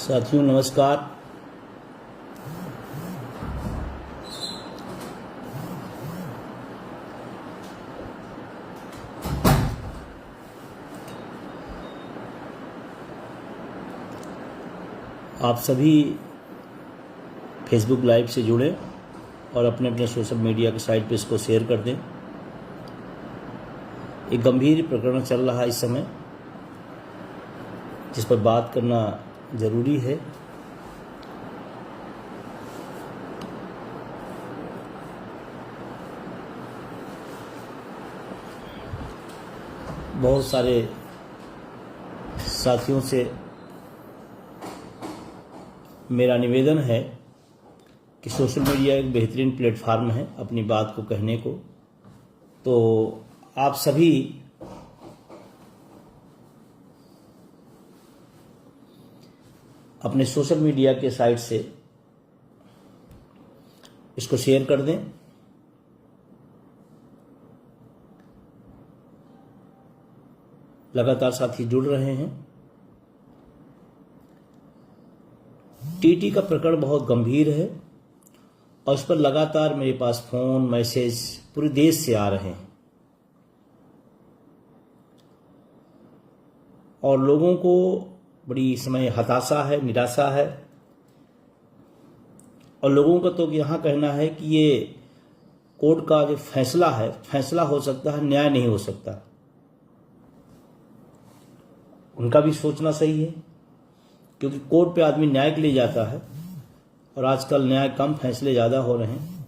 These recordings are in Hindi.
साथियों नमस्कार। आप सभी फेसबुक लाइव से जुड़े और अपने अपने सोशल मीडिया के साइट पे इसको शेयर कर दें। एक गंभीर प्रकरण चल रहा है इस समय, जिस पर बात करना ज़रूरी है। बहुत सारे साथियों से मेरा निवेदन है कि सोशल मीडिया एक बेहतरीन प्लेटफार्म है अपनी बात को कहने को। तो आप सभी अपने सोशल मीडिया के साइट से इसको शेयर कर दें। लगातार साथी जुड़ रहे हैं। टीटी का प्रकरण बहुत गंभीर है और इस पर लगातार मेरे पास फोन मैसेज पूरे देश से आ रहे हैं और लोगों को बड़ी समय हताशा है, निराशा है। और लोगों का तो यहाँ कहना है कि ये कोर्ट का जो फैसला है, फैसला हो सकता है, न्याय नहीं हो सकता। उनका भी सोचना सही है, क्योंकि कोर्ट पे आदमी न्याय के लिए जाता है और आजकल न्याय कम, फैसले ज़्यादा हो रहे हैं।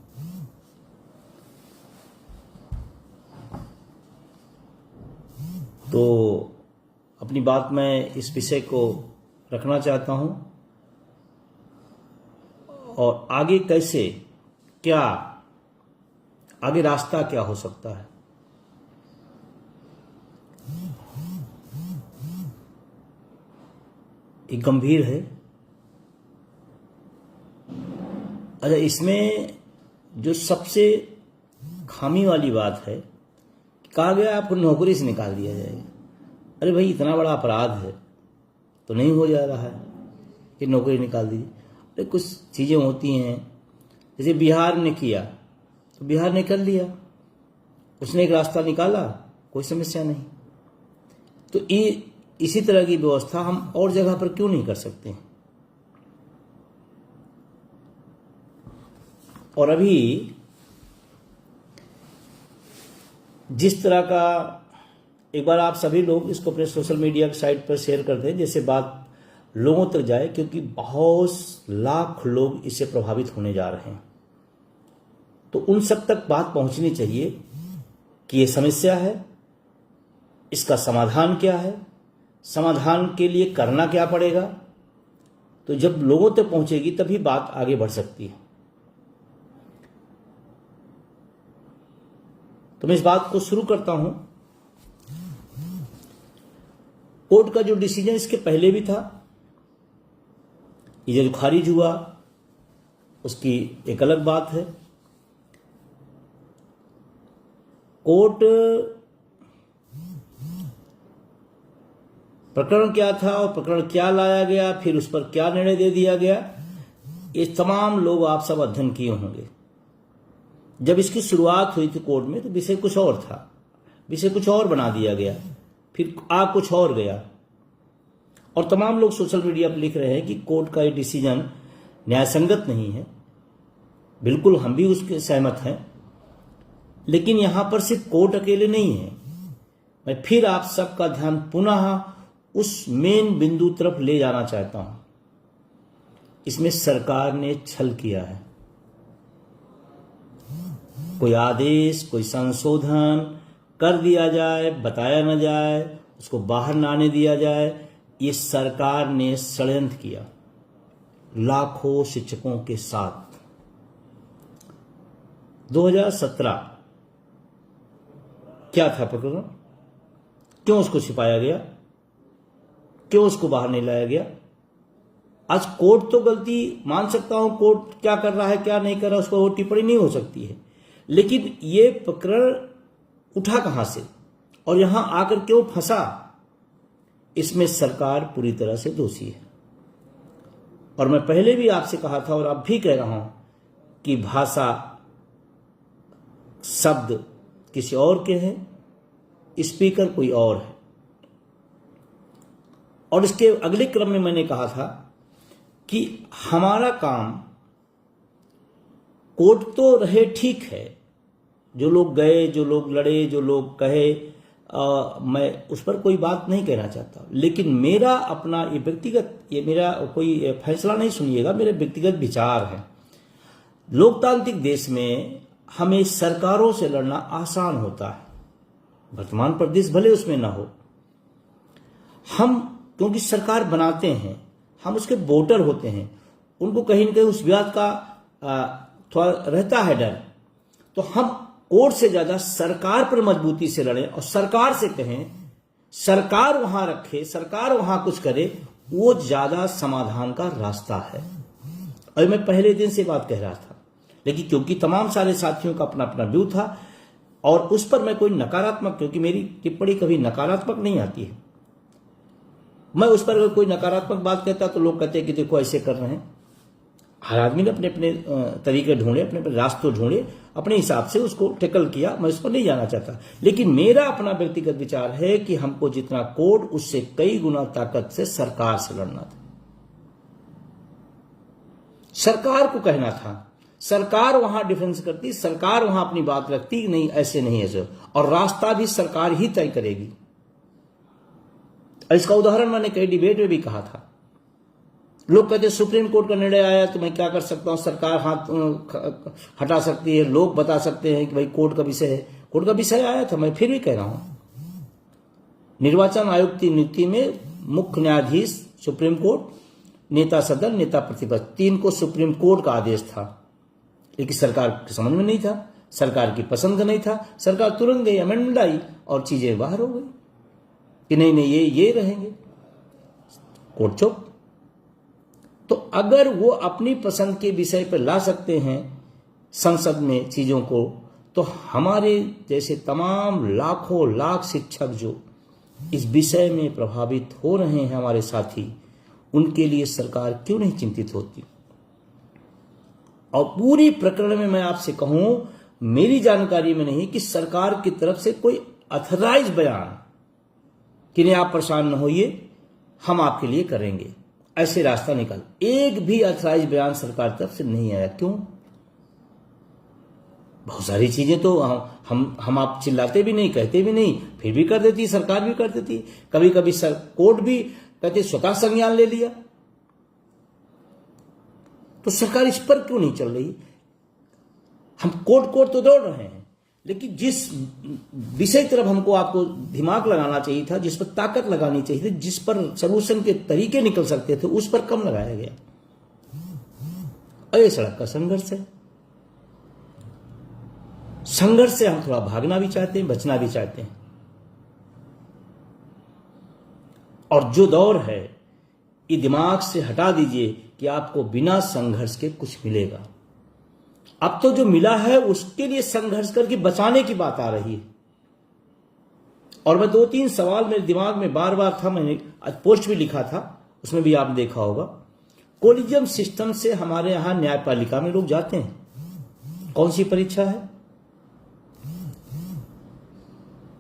तो अपनी बात मैं इस विषय को रखना चाहता हूं और आगे कैसे, क्या आगे रास्ता क्या हो सकता है। ये गंभीर है। अच्छा, इसमें जो सबसे खामी वाली बात है, कहा गया आपको नौकरी से निकाल दिया जाएगा। अरे भाई, इतना बड़ा अपराध है तो नहीं हो जा रहा है कि नौकरी निकाल दीजिए। अरे कुछ चीज़ें होती हैं, जैसे बिहार ने किया तो बिहार ने कर लिया, उसने एक रास्ता निकाला, कोई समस्या नहीं। तो इसी तरह की व्यवस्था हम और जगह पर क्यों नहीं कर सकते हैं। और अभी जिस तरह का, एक बार आप सभी लोग इसको अपने सोशल मीडिया की साइट पर शेयर कर दें, जैसे बात लोगों तक जाए, क्योंकि बहुत लाख लोग इससे प्रभावित होने जा रहे हैं। तो उन सब तक बात पहुंचनी चाहिए कि ये समस्या है, इसका समाधान क्या है, समाधान के लिए करना क्या पड़ेगा। तो जब लोगों तक पहुंचेगी तभी बात आगे बढ़ सकती है। तो मैं इस बात को शुरू करता हूं। कोर्ट का जो डिसीजन इसके पहले भी था, ये जो खारिज हुआ उसकी एक अलग बात है। कोर्ट प्रकरण क्या था और प्रकरण क्या लाया गया, फिर उस पर क्या निर्णय दे दिया गया, ये तमाम लोग आप सब अध्ययन किए होंगे। जब इसकी शुरुआत हुई थी कोर्ट में तो विषय कुछ और था, विषय कुछ और बना दिया गया, फिर कुछ और गया। और तमाम लोग सोशल मीडिया पर लिख रहे हैं कि कोर्ट का ये डिसीजन न्यायसंगत नहीं है। बिल्कुल, हम भी उसके सहमत हैं। लेकिन यहां पर सिर्फ कोर्ट अकेले नहीं है। मैं फिर आप सबका ध्यान पुनः उस मेन बिंदु तरफ ले जाना चाहता हूं। इसमें सरकार ने छल किया है। कोई आदेश, कोई संशोधन कर दिया जाए, बताया न जाए, उसको बाहर न आने दिया जाए, ये सरकार ने षड्यंत्र किया लाखों शिक्षकों के साथ। 2017 क्या था प्रकरण, क्यों उसको छिपाया गया, क्यों उसको बाहर नहीं लाया गया। आज कोर्ट तो गलती मान सकता हूं, कोर्ट क्या कर रहा है क्या नहीं कर रहा उस पर वो टिप्पणी नहीं हो सकती है, लेकिन ये प्रकरण उठा कहां से और यहां आकर क्यों फंसा, इसमें सरकार पूरी तरह से दोषी है। और मैं पहले भी आपसे कहा था और अब भी कह रहा हूं कि भाषा शब्द किसी और के हैं, स्पीकर कोई और है। और इसके अगले क्रम में मैंने कहा था कि हमारा काम, कोर्ट तो रहे ठीक है, जो लोग गए, जो लोग लड़े, जो लोग कहे, मैं उस पर कोई बात नहीं कहना चाहता, लेकिन मेरा अपना ये व्यक्तिगत, ये मेरा कोई फैसला नहीं सुनिएगा, मेरे व्यक्तिगत विचार है। लोकतांत्रिक देश में हमें सरकारों से लड़ना आसान होता है, वर्तमान प्रदेश भले उसमें ना हो, हम क्योंकि सरकार बनाते हैं, हम उसके वोटर होते हैं, उनको कहीं न कहीं उस बात का थोड़ा रहता है डर, तो हम कोर्ट से ज्यादा सरकार पर मजबूती से लड़ें और सरकार से कहें, सरकार वहां रखे, सरकार वहां कुछ करे, वो ज्यादा समाधान का रास्ता है। और मैं पहले दिन से बात कह रहा था, लेकिन क्योंकि तमाम सारे साथियों का अपना अपना व्यू था और उस पर मैं कोई नकारात्मक, क्योंकि मेरी टिप्पणी कभी नकारात्मक नहीं आती है, मैं उस पर अगर कोई नकारात्मक बात कहता तो लोग कहते हैं कि देखो ऐसे कर रहे हैं। हर आदमी ने अपने अपने तरीके ढूंढे, अपने अपने रास्ते ढूंढे, अपने हिसाब से उसको टैकल किया, मैं उस पर नहीं जाना चाहता। लेकिन मेरा अपना व्यक्तिगत विचार है कि हमको जितना कोर्ट, उससे कई गुना ताकत से सरकार से लड़ना था। सरकार को कहना था, सरकार वहां डिफेंस करती, सरकार वहां अपनी बात रखती, नहीं ऐसे नहीं ऐसे, और रास्ता भी सरकार ही तय करेगी। इसका उदाहरण मैंने कई डिबेट में भी कहा था। लोग कहते सुप्रीम कोर्ट का निर्णय आया तो मैं क्या कर सकता हूं, सरकार हाथ हटा सकती है, लोग बता सकते हैं कि भाई कोर्ट का विषय है। कोर्ट का विषय आया था, मैं फिर भी कह रहा हूं, निर्वाचन आयोग की नीति में मुख्य न्यायाधीश सुप्रीम कोर्ट, नेता सदन, नेता प्रतिपक्ष, तीन को सुप्रीम कोर्ट का आदेश था, लेकिन सरकार के समझ में नहीं था, सरकार की पसंद का नहीं था। सरकार तुरंत गई, अमेंडमेंट आई और चीजें बाहर हो गई कि नहीं नहीं ये रहेंगे, कोर्ट चुप। तो अगर वो अपनी पसंद के विषय पर ला सकते हैं संसद में चीजों को, तो हमारे जैसे तमाम लाखों लाख शिक्षक जो इस विषय में प्रभावित हो रहे हैं, हमारे साथी, उनके लिए सरकार क्यों नहीं चिंतित होती। और पूरी प्रकरण में मैं आपसे कहूं, मेरी जानकारी में नहीं कि सरकार की तरफ से कोई अथराइज बयान कि नहीं आप परेशान न होइए, हम आपके लिए करेंगे, ऐसे रास्ता निकल, एक भी अथराइज बयान सरकार तरफ से नहीं आया। क्यों? बहुत सारी चीजें तो हम आप चिल्लाते भी नहीं, कहते भी नहीं, फिर भी कर देती, सरकार भी कर देती। कभी कभी कोर्ट भी कहते स्वतः संज्ञान ले लिया। तो सरकार इस पर क्यों नहीं चल रही? हम कोर्ट तो दौड़ रहे हैं, लेकिन जिस विषय तरफ हमको आपको दिमाग लगाना चाहिए था, जिस पर ताकत लगानी चाहिए थी, जिस पर सलूशन के तरीके निकल सकते थे, उस पर कम लगाया गया। और ये सड़क का संघर्ष है। संघर्ष से हम थोड़ा भागना भी चाहते हैं, बचना भी चाहते हैं। और जो दौर है, ये दिमाग से हटा दीजिए कि आपको बिना संघर्ष के कुछ मिलेगा। अब तो जो मिला है उसके लिए संघर्ष करके बचाने की बात आ रही है। और मैं 2-3 सवाल मेरे दिमाग में बार बार था, मैंने आज पोस्ट भी लिखा था, उसमें भी आपने देखा होगा। कोलिजियम सिस्टम से हमारे यहां न्यायपालिका में लोग जाते हैं, कौन सी परीक्षा है?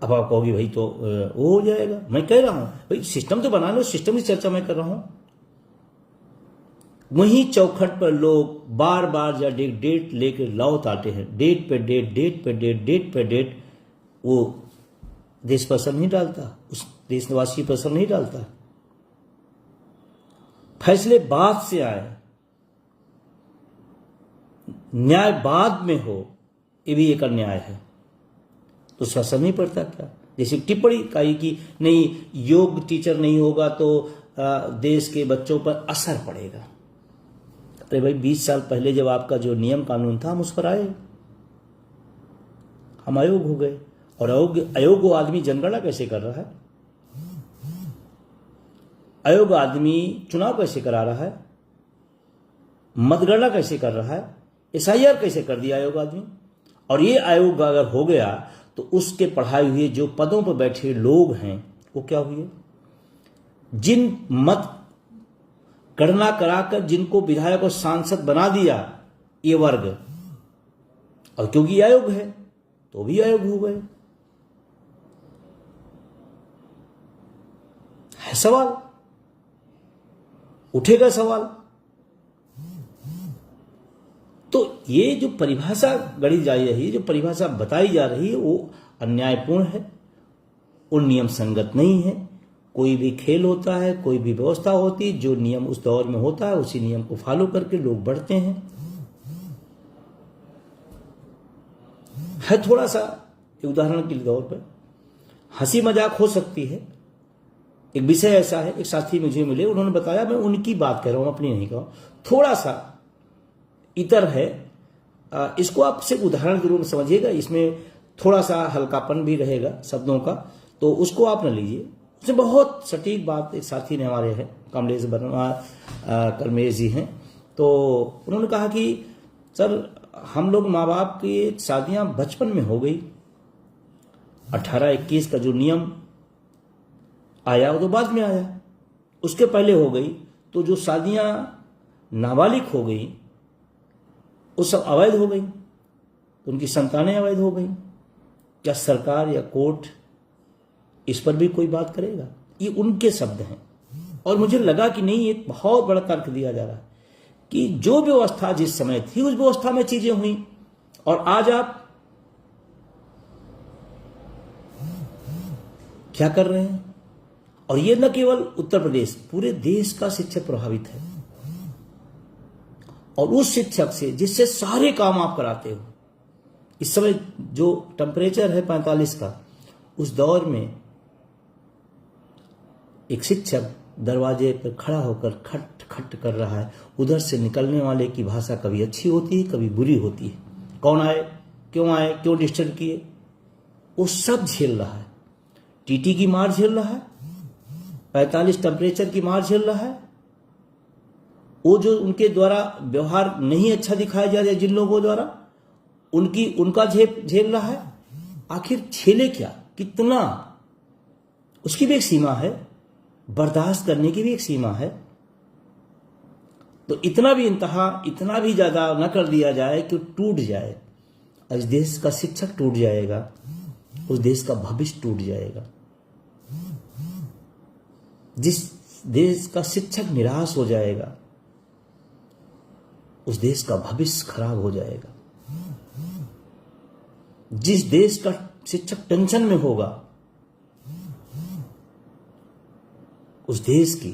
अब आप कहोगे भाई तो वो हो जाएगा। मैं कह रहा हूं भाई सिस्टम तो बना लो, सिस्टम की चर्चा मैं कर रहा हूं। वहीं चौखट पर लोग बार बार या डेट लेकर लौट आते हैं, डेट पे डेट, डेट पे डेट, डेट पे डेट। वो देश पर असर नहीं डालता, उस देशवासी पर असर नहीं डालता। फैसले बाद से आए, न्याय बाद में हो, ये भी एक अन्याय है, तो उसका असर नहीं पड़ता क्या? जैसे टिप्पणी कही कि नहीं योग टीचर नहीं होगा तो देश के बच्चों पर असर पड़ेगा। अरे भाई 20 साल पहले जब आपका जो नियम कानून था, हम उस पर आए, हम अयोग्य हो गए। और अयोग्य आदमी जनगणना कैसे कर रहा है? अयोग्य आदमी चुनाव कैसे करा रहा है? मतगणना कैसे कर रहा है? SIR कैसे कर दिया अयोग्य आदमी? और ये अयोग्य अगर हो गया तो उसके पढ़ाए हुए जो पदों पर बैठे लोग हैं वो क्या हुए? जिन गणना कराकर जिनको विधायक और सांसद बना दिया ये वर्ग, और क्योंकि आयोग है तो भी आयोग हो गए। है सवाल, उठेगा सवाल। तो ये जो परिभाषा गढ़ी जा रही है, जो परिभाषा बताई जा रही है, वो अन्यायपूर्ण है, वो नियम संगत नहीं है। कोई भी खेल होता है, कोई भी व्यवस्था होती है, जो नियम उस दौर में होता है उसी नियम को फॉलो करके लोग बढ़ते हैं। है थोड़ा सा उदाहरण के तौर पर हंसी मजाक हो सकती है। एक विषय ऐसा है, एक साथी मुझे मिले, उन्होंने बताया, मैं उनकी बात कह रहा हूं, अपनी नहीं कह रहा हूं, थोड़ा सा इतर है, इसको आप सिर्फ उदाहरण के रूप में समझिएगा, इसमें थोड़ा सा हल्कापन भी रहेगा शब्दों का, तो उसको आप न लीजिए। उससे बहुत सटीक बात एक साथी ने हमारे हैं, कमलेश वर्मा कलमेश जी हैं, तो उन्होंने कहा कि सर हम लोग माँ बाप की शादियां बचपन में हो गई, 18-21 का जो नियम आया वो तो बाद में आया, उसके पहले हो गई, तो जो शादियां नाबालिग हो गई वो सब अवैध हो गई, उनकी संतानें अवैध हो गई। क्या सरकार या कोर्ट इस पर भी कोई बात करेगा? ये उनके शब्द हैं, और मुझे लगा कि नहीं, एक बहुत बड़ा तर्क दिया जा रहा है कि जो व्यवस्था जिस समय थी उस व्यवस्था में चीजें हुई, और आज आप क्या कर रहे हैं। और ये न केवल उत्तर प्रदेश, पूरे देश का शिक्षक प्रभावित है, और उस शिक्षक से जिससे सारे काम आप कराते हो। इस समय जो टेम्परेचर है 45 का, उस दौर में एक शिक्षक दरवाजे पर खड़ा होकर खट खट कर रहा है, उधर से निकलने वाले की भाषा कभी अच्छी होती है, कभी बुरी होती है, कौन आए, क्यों डिस्टर्ब किए, वो सब झेल रहा है। टीटी की मार झेल रहा है, 45 टेम्परेचर की मार झेल रहा है, वो जो उनके द्वारा व्यवहार नहीं अच्छा दिखाया जा रहा है जिन लोगों द्वारा, उनका झेल रहा है। आखिर झेले क्या, कितना, उसकी भी एक सीमा है, बर्दाश्त करने की भी एक सीमा है। तो इतना भी इंतहा, इतना भी ज्यादा न कर दिया जाए कि टूट जाए। इस देश का शिक्षक टूट जाएगा, उस देश का भविष्य टूट जाएगा। जिस देश का शिक्षक निराश हो जाएगा, उस देश का भविष्य खराब हो जाएगा। जिस देश का शिक्षक टेंशन में होगा, उस देश की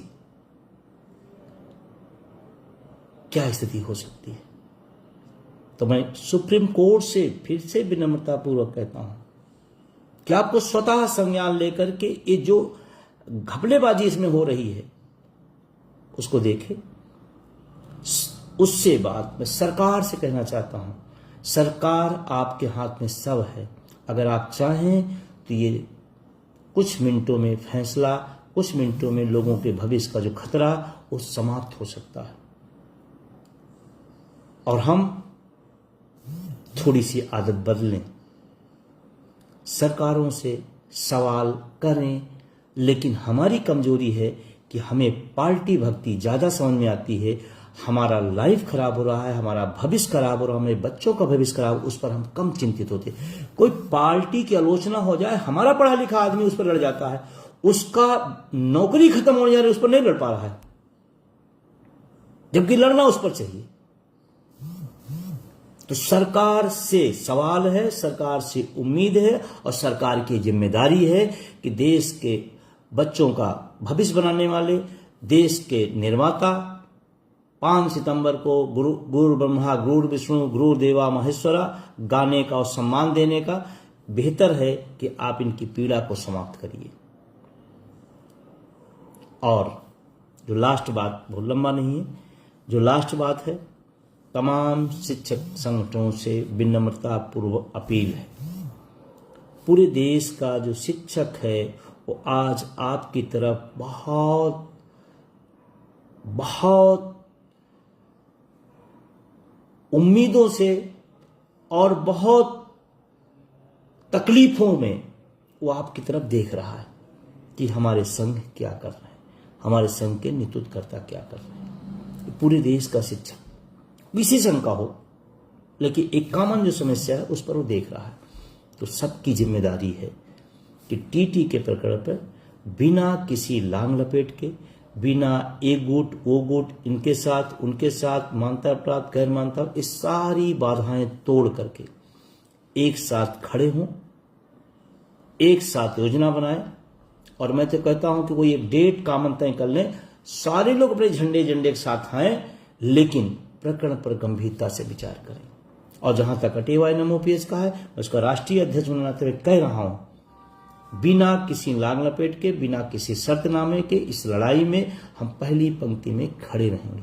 क्या स्थिति हो सकती है। तो मैं सुप्रीम कोर्ट से फिर से विनम्रतापूर्वक कहता हूं कि आपको स्वतः संज्ञान लेकर के ये जो घपलेबाजी इसमें हो रही है उसको देखें। उससे बाद मैं सरकार से कहना चाहता हूं, सरकार आपके हाथ में सब है। अगर आप चाहें तो ये कुछ मिनटों में फैसला, कुछ मिनटों में लोगों के भविष्य का जो खतरा वो समाप्त हो सकता है। और हम थोड़ी सी आदत बदलें, सरकारों से सवाल करें, लेकिन हमारी कमजोरी है कि हमें पार्टी भक्ति ज्यादा समझ में आती है। हमारा लाइफ खराब हो रहा है, हमारा भविष्य खराब हो रहा है, हमारे बच्चों का भविष्य खराब, उस पर हम कम चिंतित होते। कोई पार्टी की आलोचना हो जाए, हमारा पढ़ा लिखा आदमी उस पर लड़ जाता है, उसका नौकरी खत्म होने जा रही है, उस पर नहीं लड़ पा रहा है, जबकि लड़ना उस पर चाहिए। तो सरकार से सवाल है, सरकार से उम्मीद है, और सरकार की जिम्मेदारी है कि देश के बच्चों का भविष्य बनाने वाले, देश के निर्माता, 5 सितंबर को गुरु ब्रह्मा गुरु विष्णु गुरु देवा महेश्वरा गाने का और सम्मान देने का, बेहतर है कि आप इनकी पीड़ा को समाप्त करिए। और जो लास्ट बात, बहुत लंबा नहीं है, जो लास्ट बात है, तमाम शिक्षक संगठनों से विनम्रता पूर्वक अपील है। पूरे देश का जो शिक्षक है वो आज आपकी तरफ बहुत बहुत उम्मीदों से और बहुत तकलीफों में वो आपकी तरफ देख रहा है कि हमारे संघ क्या कर रहे हैं, हमारे संघ के नेतृत्वकर्ता क्या कर रहे हैं। पूरे देश का शिक्षक विशेषण का हो, लेकिन एक कॉमन जो समस्या है उस पर वो देख रहा है। तो सबकी जिम्मेदारी है कि टीटी के प्रकरण पर बिना किसी लांग लपेट के, बिना एक गुट वो गुट, इनके साथ उनके साथ, मानता प्राप्त गैर मानता, इस सारी बाधाएं तोड़ करके एक साथ खड़े हों, एक साथ योजना बनाएं। और मैं तो कहता हूं कि कोई एक डेट कॉमन तय कर लें, सारे लोग अपने झंडे के साथ आए, लेकिन प्रकरण पर गंभीरता से विचार करें। और जहां तक अटेवाय ओपीएस का है, मैं उसका राष्ट्रीय अध्यक्ष बनाते हुए कह रहा हूं, बिना किसी लांग लपेट के, बिना किसी शर्तनामे के इस लड़ाई में हम पहली पंक्ति में खड़े रहेंगे।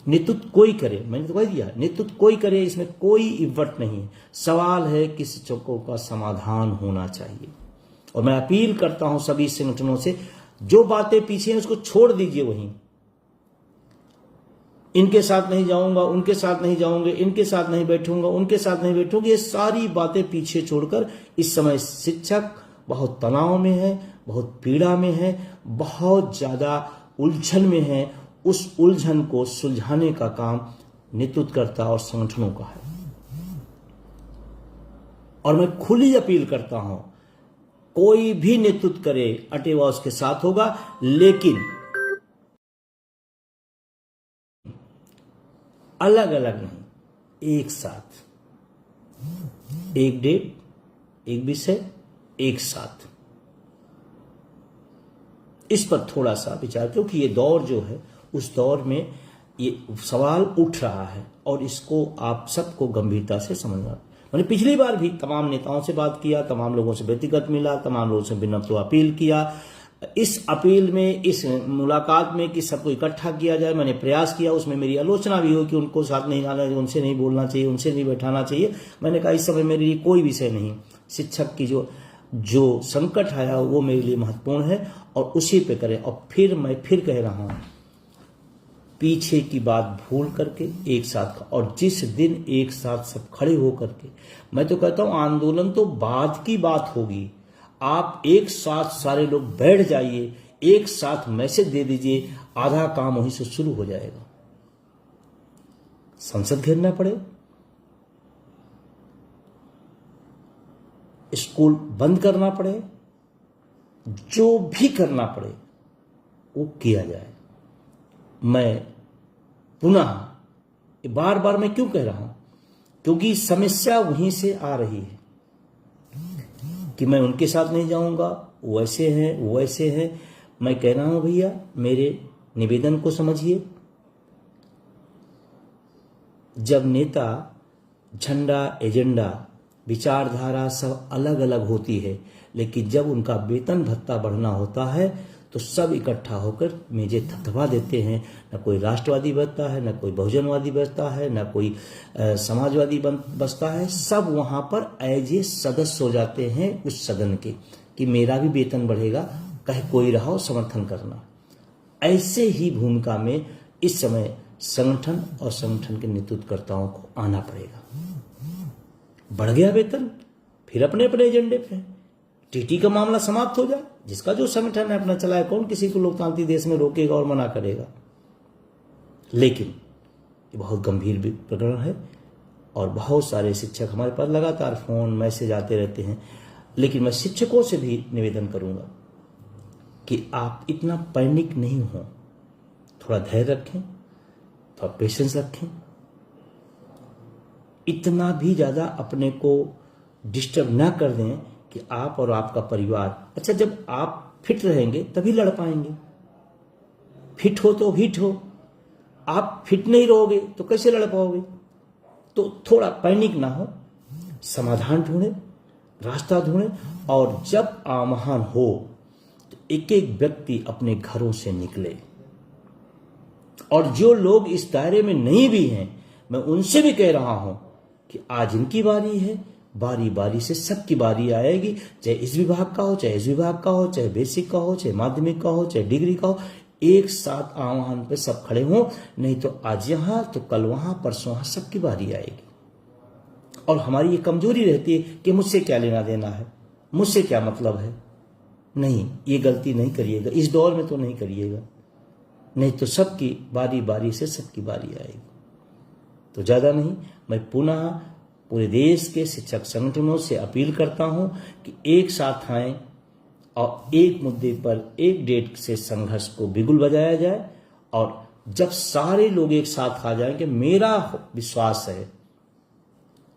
नेतृत्व कोई करे, मैंने तो कह दिया, नेतृत्व कोई करे, इसमें कोई इव्वट नहीं है। सवाल है कि शिक्षकों का समाधान होना चाहिए। और मैं अपील करता हूं सभी संगठनों से, जो बातें पीछे हैं उसको छोड़ दीजिए। वहीं इनके साथ नहीं जाऊंगा, उनके साथ नहीं जाऊंगे, इनके साथ नहीं बैठूंगा, उनके साथ नहीं बैठूंगा, ये सारी बातें पीछे छोड़कर इस समय शिक्षक बहुत तनाव में है, बहुत पीड़ा में है, बहुत ज्यादा उलझन में है। उस उलझन को सुलझाने का काम नेतृत्वकर्ता और संगठनों का है। और मैं खुली अपील करता हूं, कोई भी नेतृत्व करे अटेवा उसके साथ होगा, लेकिन अलग अलग नहीं, एक साथ, एक डेट, एक विषय, एक साथ। इस पर थोड़ा सा विचार, क्योंकि ये दौर जो है, उस दौर में ये सवाल उठ रहा है और इसको आप सबको गंभीरता से समझना। मैंने पिछली बार भी तमाम नेताओं से बात किया, तमाम लोगों से व्यक्तिगत मिला, तमाम लोगों से विनम्र अपील किया। इस अपील में, इस मुलाकात में कि सबको इकट्ठा किया जाए, मैंने प्रयास किया। उसमें मेरी आलोचना भी हुई कि उनको साथ नहीं आना, उनसे नहीं बोलना चाहिए, उनसे नहीं बैठाना चाहिए। मैंने कहा इस समय मेरे लिए कोई विषय नहीं, शिक्षक की जो संकट आया वो मेरे लिए महत्वपूर्ण है और उसी पे करें। और फिर मैं फिर कह रहा हूं, पीछे की बात भूल करके एक साथ, और जिस दिन एक साथ सब खड़े हो करके, मैं तो कहता हूं आंदोलन तो बाद की बात होगी। आप एक साथ सारे लोग बैठ जाइए, एक साथ मैसेज दे दीजिए, आधा काम वहीं से शुरू हो जाएगा। संसद घेरना पड़े, स्कूल बंद करना पड़े, जो भी करना पड़े वो किया जाए। मैं पुनः बार बार मैं क्यों कह रहा हूं, क्योंकि समस्या वहीं से आ रही है कि मैं उनके साथ नहीं जाऊंगा, वैसे हैं वैसे हैं। मैं कह रहा हूं भैया, मेरे निवेदन को समझिए। जब नेता, झंडा, एजेंडा, विचारधारा सब अलग अलग होती है, लेकिन जब उनका वेतन भत्ता बढ़ना होता है तो सब इकट्ठा होकर मेजे थपथपा देते हैं। न कोई राष्ट्रवादी बचता है, न कोई बहुजनवादी बचता है, न कोई समाजवादी बचता है। सब वहां पर एज ए सदस्य हो जाते हैं उस सदन के, कि मेरा भी वेतन बढ़ेगा, कहे कोई रहा हो समर्थन करना। ऐसे ही भूमिका में इस समय संगठन और संगठन के नेतृत्वकर्ताओं को आना पड़ेगा। बढ़ गया वेतन, फिर अपने अपने एजेंडे पे टीटी का मामला समाप्त हो जाए, जिसका जो संगठन है अपना चलाए, कौन किसी को लोकतांत्रिक देश में रोकेगा और मना करेगा। लेकिन ये बहुत गंभीर प्रकरण है और बहुत सारे शिक्षक हमारे पास लगातार फोन मैसेज आते रहते हैं। लेकिन मैं शिक्षकों से भी निवेदन करूंगा कि आप इतना पैनिक नहीं हो, थोड़ा धैर्य रखें, थोड़ा पेशेंस रखें। इतना भी ज्यादा अपने को डिस्टर्ब ना कर दें कि आप और आपका परिवार, अच्छा जब आप फिट रहेंगे तभी लड़ पाएंगे। फिट हो तो हिट हो, आप फिट नहीं रहोगे तो कैसे लड़ पाओगे। तो थोड़ा पैनिक ना हो, समाधान ढूंढे, रास्ता ढूंढे, और जब आह्वान हो तो एक एक व्यक्ति अपने घरों से निकले। और जो लोग इस दायरे में नहीं भी हैं, मैं उनसे भी कह रहा हूं कि आज इनकी बारी है, बारी बारी से सबकी बारी आएगी, चाहे इस विभाग का हो, चाहे इस विभाग का हो, चाहे बेसिक का हो, चाहे माध्यमिक का हो, चाहे डिग्री का हो। एक साथ आह्वान पे सब खड़े हों, नहीं तो आज यहां तो कल वहां, परसों वहां, सबकी बारी आएगी। और हमारी ये कमजोरी रहती है कि मुझसे क्या लेना देना है, मुझसे क्या मतलब है। नहीं, ये गलती नहीं करिएगा, इस दौर में तो नहीं करिएगा। नहीं तो सबकी बारी बारी से सबकी बारी आएगी। तो ज़्यादा नहीं, मैं पुनः पूरे देश के शिक्षक संगठनों से अपील करता हूं कि एक साथ आएं और एक मुद्दे पर एक डेट से संघर्ष को बिगुल बजाया जाए। और जब सारे लोग एक साथ आ जाएंगे, मेरा विश्वास है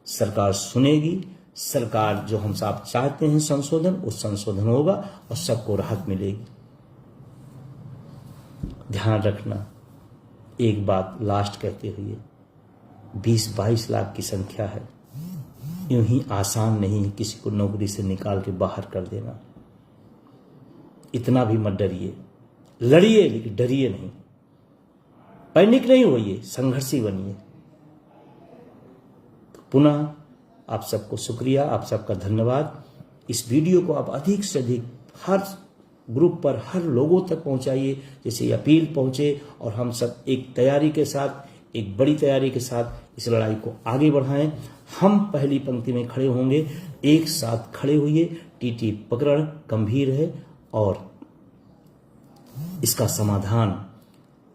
सरकार सुनेगी। सरकार जो हम सब चाहते हैं संशोधन, उस संशोधन होगा और सबको राहत मिलेगी। ध्यान रखना, एक बात लास्ट कहते हुए, 20-22 लाख की संख्या है। यूं ही आसान नहीं है किसी को नौकरी से निकाल के बाहर कर देना। इतना भी मत डरिए, लड़िए लेकिन डरिए नहीं, पैनिक नहीं होइए, संघर्षी बनिए। तो पुनः आप सबको शुक्रिया, आप सबका धन्यवाद। इस वीडियो को आप अधिक से अधिक हर ग्रुप पर, हर लोगों तक पहुंचाइए, जैसे ये अपील पहुंचे और हम सब एक तैयारी के साथ, एक बड़ी तैयारी के साथ इस लड़ाई को आगे बढ़ाएं। हम पहली पंक्ति में खड़े होंगे, एक साथ खड़े हुए। टीटी प्रकरण गंभीर है और इसका समाधान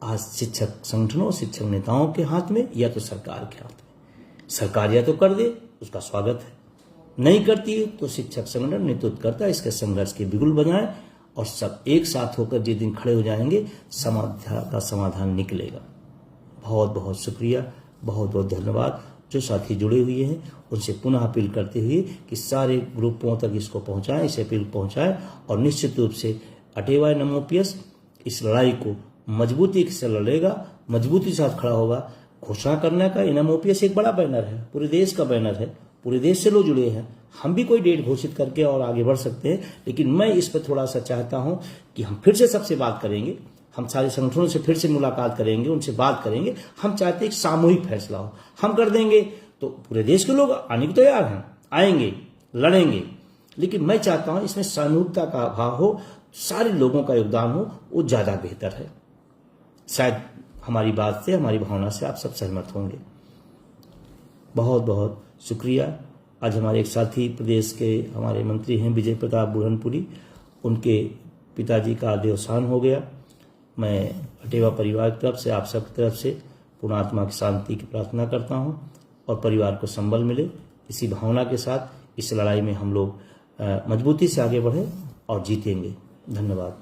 आज शिक्षक संगठनों, शिक्षक नेताओं के हाथ में या तो सरकार के हाथ में। सरकार या तो कर दे, उसका स्वागत है, नहीं करती है तो शिक्षक संगठन नेतृत्व करता है, इसके संघर्ष के बिगुल बनाए और सब एक साथ होकर जिस दिन खड़े हो जाएंगे, समाधान का समाधान निकलेगा। बहुत बहुत शुक्रिया, बहुत बहुत धन्यवाद। जो साथी जुड़े हुए हैं उनसे पुनः अपील करते हुए कि सारे ग्रुपों तक इसको पहुंचाएं, इसे अपील पहुंचाएं और निश्चित रूप से अटेवा नमोपियस इस लड़ाई को मजबूती से लड़ेगा, मजबूती के साथ खड़ा होगा। घोषणा करने का एनएमओपीएस एक बड़ा बैनर है, पूरे देश का बैनर है, पूरे देश से लोग जुड़े हैं। हम भी कोई डेट घोषित करके और आगे बढ़ सकते हैं, लेकिन मैं इस पर थोड़ा सा चाहता हूं कि हम फिर से सबसे बात करेंगे, हम सारे संगठनों से फिर से मुलाकात करेंगे, उनसे बात करेंगे। हम चाहते हैं एक सामूहिक फैसला हो, हम कर देंगे तो पूरे देश के लोग आने को तैयार हैं, आएंगे, लड़ेंगे। लेकिन मैं चाहता हूं इसमें सामूहिकता का भाव हो, सारे लोगों का योगदान हो, वो ज्यादा बेहतर है। शायद हमारी बात से, हमारी भावना से आप सब सहमत होंगे। बहुत बहुत शुक्रिया। आज हमारे एक साथी प्रदेश के हमारे मंत्री हैं विजय प्रताप बुरहानपुरी, उनके पिताजी का देवसान हो गया। मैं अटेवा परिवार की तरफ से, आप सब की तरफ से पूर्ण आत्मा की शांति की प्रार्थना करता हूं और परिवार को संबल मिले। इसी भावना के साथ इस लड़ाई में हम लोग मजबूती से आगे बढ़े और जीतेंगे। धन्यवाद।